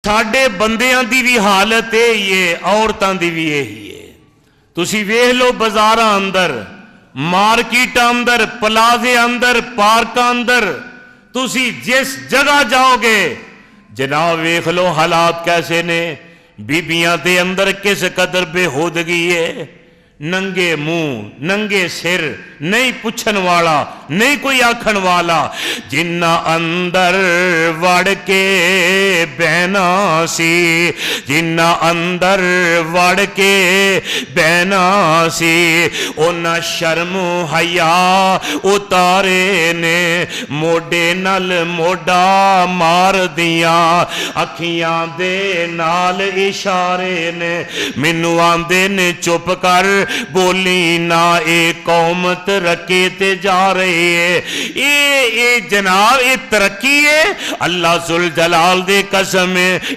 ساڈے بندیاں دی بھی حالت یہی ہے، عورتاں دی بھی یہی ہے۔ تسی ویکھ لو بازاراں اندر، مارکیٹاں اندر، پلازے اندر، پارکاں اندر، تسی جس جگہ جاؤ گے جناب ویکھ لو حالات کیسے نے، بیبیاں دے اندر کس قدر بے ہودگی ہے، ننگے منہ ننگے سر، نہیں پوچھن والا نہیں کوئی آکھن والا، جنہ اندر وڑ کے بہنا سی، جنہ اندر وڑ کے بہنا سی، اونا شرم حیا اتارے نے، موڈے نال موڈا مار دیاں، اکھیاں دے نال اشارے نے، مینوں آندے نے چپ کر بولی نہ، اے قوم ترقی تے جا رہی ہے، اے جناب اے ترقی ہے، اللہ ذوالجلال دے قسم ہے۔